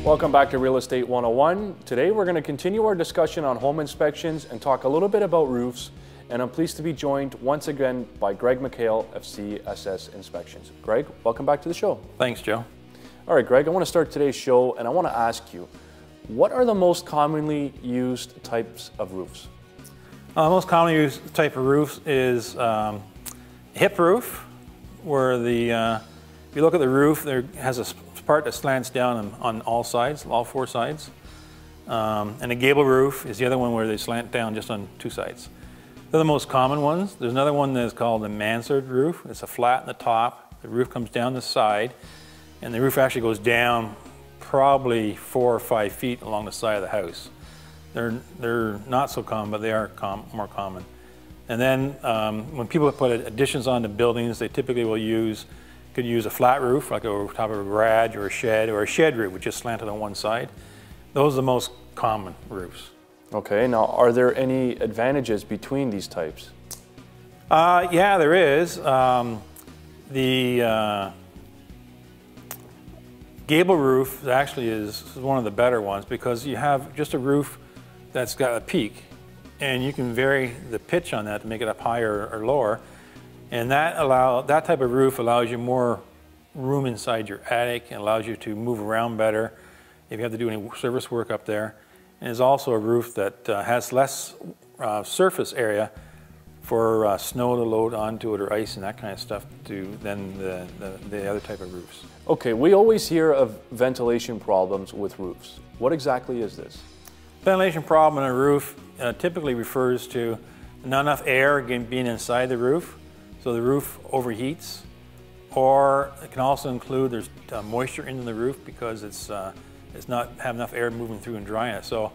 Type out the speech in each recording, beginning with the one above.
Welcome back to Real Estate 101. Today we're going to continue our discussion on home inspections and talk a little bit about roofs. And I'm pleased to be joined once again by Greg McHale of CSS Inspections. Greg, welcome back to the show. Thanks, Joe. All right, Greg, I want to start today's show and I want to ask you, what are the most commonly used types of roofs? Most commonly used type of roofs is hip roof, where if you look at the roof, there has a part that slants down on all sides, all four sides. And a gable roof is the other one where they slant down just on two sides. They're the most common ones. There's another one that's called the Mansard Roof. It's a flat in the top. The roof comes down the side, and the roof actually goes down probably 4 or 5 feet along the side of the house. They're not so common, but they are more common. And then when people put additions on the buildings, they typically could use a flat roof, like over top of a garage or a shed roof, which just slanted on one side. Those are the most common roofs. Okay, now are there any advantages between these types? Yeah, there is. The gable roof actually is one of the better ones because you have just a roof that's got a peak, and you can vary the pitch on that to make it up higher or lower. And that type of roof allows you more room inside your attic and allows you to move around better if you have to do any service work up there. And it's also a roof that has less surface area for snow to load onto it or ice and that kind of stuff than the other type of roofs. Okay, we always hear of ventilation problems with roofs. What exactly is this? Ventilation problem in a roof typically refers to not enough air being inside the roof. So the roof overheats, or it can also include there's moisture into the roof because it's not have enough air moving through and drying it. So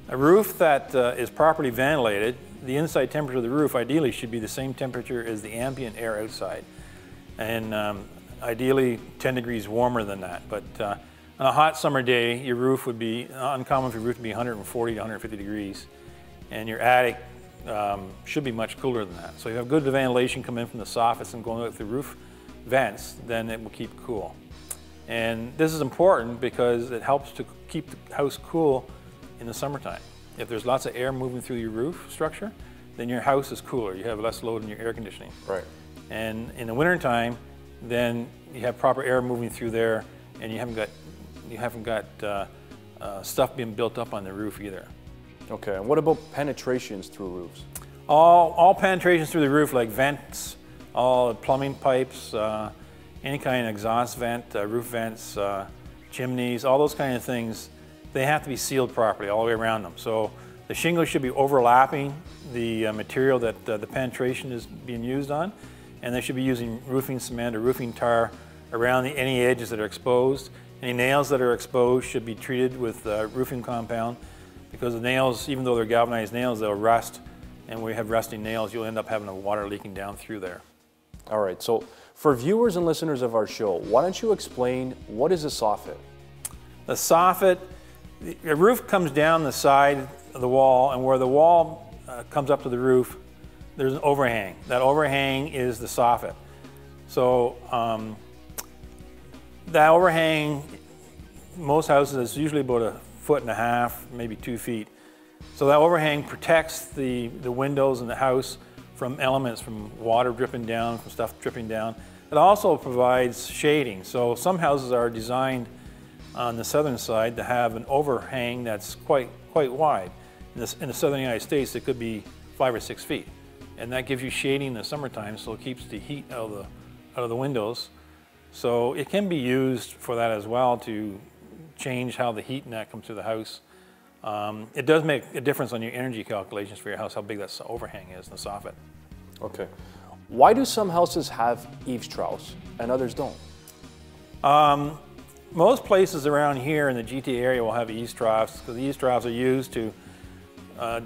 a roof that is properly ventilated, the inside temperature of the roof ideally should be the same temperature as the ambient air outside, and ideally 10 degrees warmer than that. But on a hot summer day, your roof would be uncommon for your roof to be 140 to 150 degrees, and your attic should be much cooler than that. So you have good ventilation coming in from the soffits and going out through roof vents, then it will keep cool. And this is important because it helps to keep the house cool in the summertime. If there's lots of air moving through your roof structure, then your house is cooler. You have less load in your air conditioning. Right. And in the wintertime, then you have proper air moving through there, and you haven't got stuff being built up on the roof either. Okay, and what about penetrations through roofs? All penetrations through the roof, like vents, all plumbing pipes, any kind of exhaust vent, roof vents, chimneys, all those kind of things, they have to be sealed properly all the way around them. So the shingles should be overlapping the material that the penetration is being used on, and they should be using roofing cement or roofing tar around any edges that are exposed. Any nails that are exposed should be treated with roofing compound, because the nails, even though they're galvanized nails, they'll rust, and when you have rusting nails, you'll end up having the water leaking down through there. All right, so for viewers and listeners of our show, why don't you explain what is a soffit? The soffit, the roof comes down the side of the wall, and where the wall comes up to the roof, there's an overhang. That overhang is the soffit. So that overhang, most houses, is usually about 1.5 feet, maybe 2 feet. So that overhang protects the windows in the house from elements, from water dripping down, from stuff dripping down. It also provides shading. So some houses are designed on the southern side to have an overhang that's quite wide. In the southern United States, it could be 5 or 6 feet. And that gives you shading in the summertime, so it keeps the heat out of the windows. So it can be used for that as well, to change how the heat and that comes through the house. It does make a difference on your energy calculations for your house, how big that overhang is in the soffit. Okay. Why do some houses have eaves troughs and others don't? most places around here in the GTA area will have eaves troughs, because the eaves troughs are used to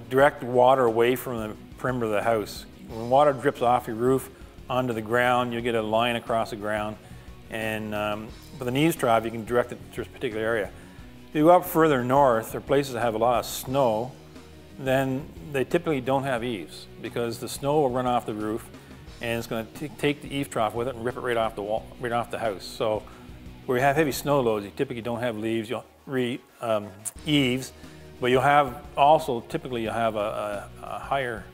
direct water away from the perimeter of the house. When water drips off your roof onto the ground, you get a line across the ground, and with an eaves trough you can direct it to a particular area. If you go up further north, or places that have a lot of snow, then they typically don't have eaves, because the snow will run off the roof and it's going to take the eaves trough with it and rip it right off the wall, right off the house. So where you have heavy snow loads, you typically don't have eaves, but you'll have also, typically you'll have a higher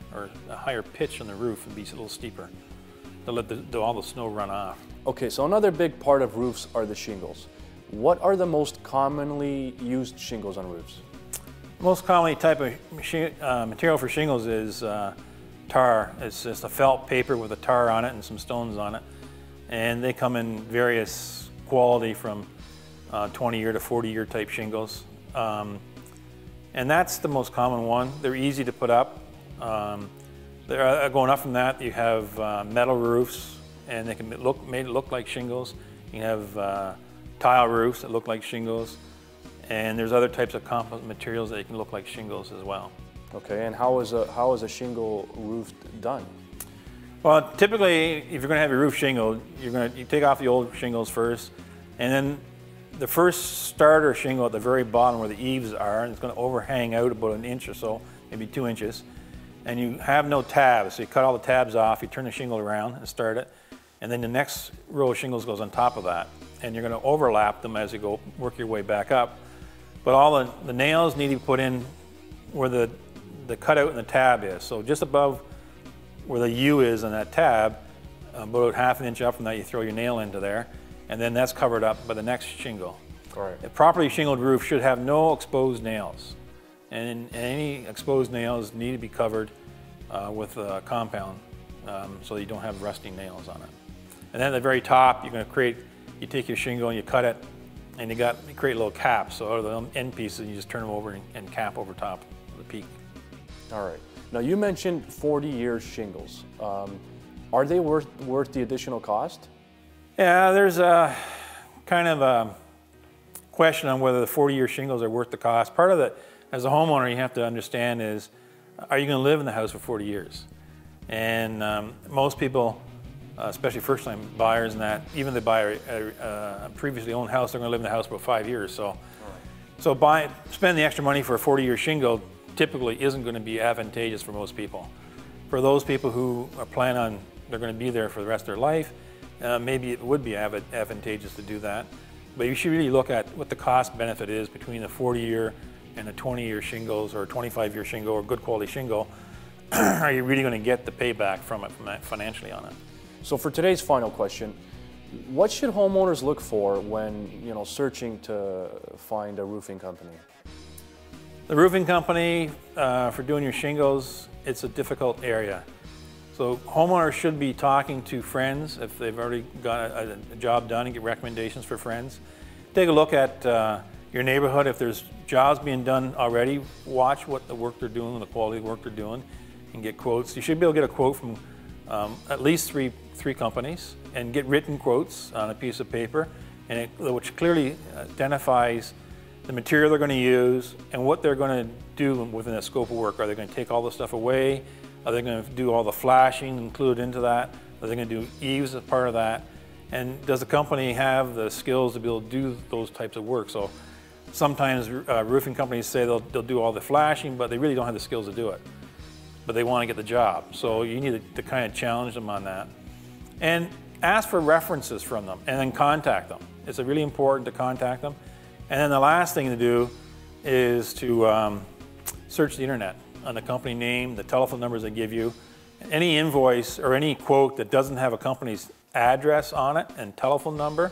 pitch on the roof and be a little steeper to let all the snow run off. Okay, so another big part of roofs are the shingles. What are the most commonly used shingles on roofs? The most commonly type of material for shingles is tar. It's just a felt paper with a tar on it and some stones on it. And they come in various quality from 20-year to 40-year type shingles. And that's the most common one. They're easy to put up. Going up from that, you have metal roofs, and they can made look like shingles. You have tile roofs that look like shingles. And there's other types of composite materials that can look like shingles as well. Okay, and how is a shingle roof done? Well, typically, if you're going to have your roof shingled, you take off the old shingles first, and then the first starter shingle at the very bottom where the eaves are, and it's going to overhang out about an inch or so, maybe 2 inches, and you have no tabs, so you cut all the tabs off, you turn the shingle around and start it, and then the next row of shingles goes on top of that, and you're going to overlap them as you go work your way back up. But all the nails need to be put in where the cutout in the tab is. So just above where the U is on that tab, about ½ an inch up from that, you throw your nail into there, and then that's covered up by the next shingle. All right. A properly shingled roof should have no exposed nails. And any exposed nails need to be covered with a compound so that you don't have rusty nails on it. And then at the very top, you take your shingle and you cut it, and you create little caps. So out of the end pieces, you just turn them over and cap over top of the peak. All right. Now you mentioned 40-year shingles. Are they worth the additional cost? Yeah, there's a kind of a question on whether the 40-year shingles are worth the cost. Part of it, as a homeowner, you have to understand is, are you going to live in the house for 40 years? And most people, especially first-time buyers and that, even if they buy a previously owned house, they're going to live in the house for 5 years. So, spending the extra money for a 40-year shingle typically isn't going to be advantageous for most people. For those people who are planning on they're going to be there for the rest of their life, maybe it would be advantageous to do that. But you should really look at what the cost benefit is between a 40-year and a 20-year shingles or a 25-year shingle or good quality shingle. Are you really going to get the payback from it financially on it? So for today's final question, what should homeowners look for when searching to find a roofing company? The roofing company, for doing your shingles, it's a difficult area. So homeowners should be talking to friends if they've already got a job done and get recommendations for friends. Take a look at your neighborhood. If there's jobs being done already, watch what the work they're doing and the quality of the work they're doing and get quotes. You should be able to get a quote from at least three companies and get written quotes on a piece of paper, and which clearly identifies the material they're going to use and what they're going to do within the scope of work. Are they going to take all the stuff away? Are they going to do all the flashing included into that? Are they going to do eaves as part of that? And does the company have the skills to be able to do those types of work? So sometimes roofing companies say they'll do all the flashing, but they really don't have the skills to do it. But they want to get the job. So you need to kind of challenge them on that. And ask for references from them and then contact them. It's really important to contact them. And then the last thing to do is to search the internet on the company name, the telephone numbers they give you. Any invoice or any quote that doesn't have a company's address on it and telephone number,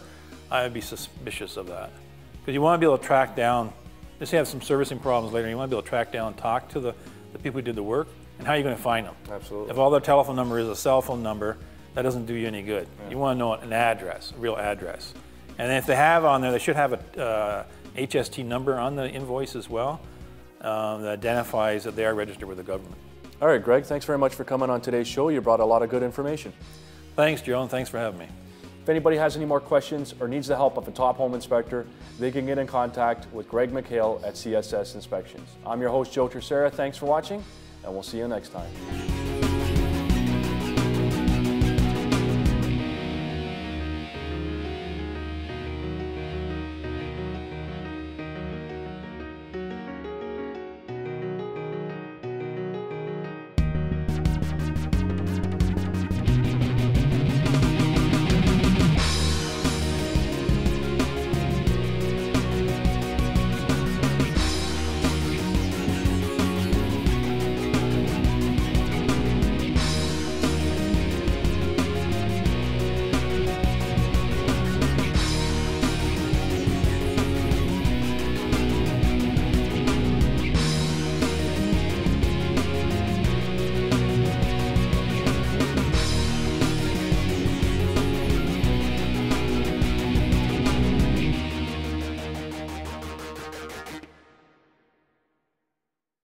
I would be suspicious of that. Because you want to be able to track down, just have some servicing problems later, you want to be able to track down and talk to the people who did the work, and how are you going to find them? Absolutely. If all their telephone number is a cell phone number, that doesn't do you any good. Yeah. You want to know an address, a real address. And if they have on there, they should have a HST number on the invoice as well that identifies that they are registered with the government. All right, Greg, thanks very much for coming on today's show. You brought a lot of good information. Thanks, Joe, and thanks for having me. If anybody has any more questions or needs the help of a top home inspector, they can get in contact with Greg McHale at CSS Inspections. I'm your host, Joe Terceira. Thanks for watching, and we'll see you next time.